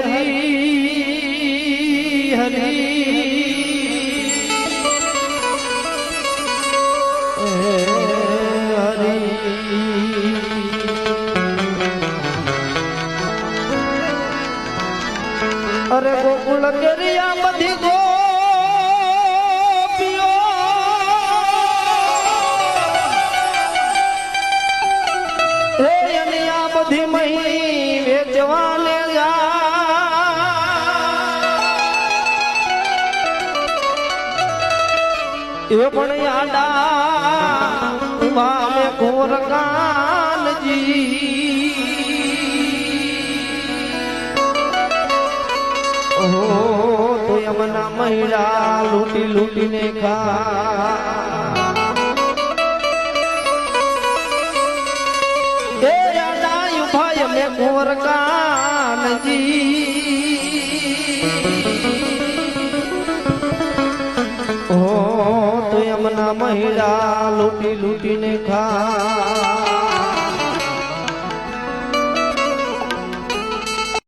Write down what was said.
હરી અરે ગોકુળ કેરિયા બધી ગોપીઓ હે અને આ બધી મહી વેચવાને એ પણ યાડા ઉભા ઘોર કાનજી ઓહો તો યમના મહિલા લૂટી લૂટીને ખા એ યાડા ઉભા યમે ઘોર કાનજી ઓહો તો યમના મહિલા લૂટી લૂટીને ખા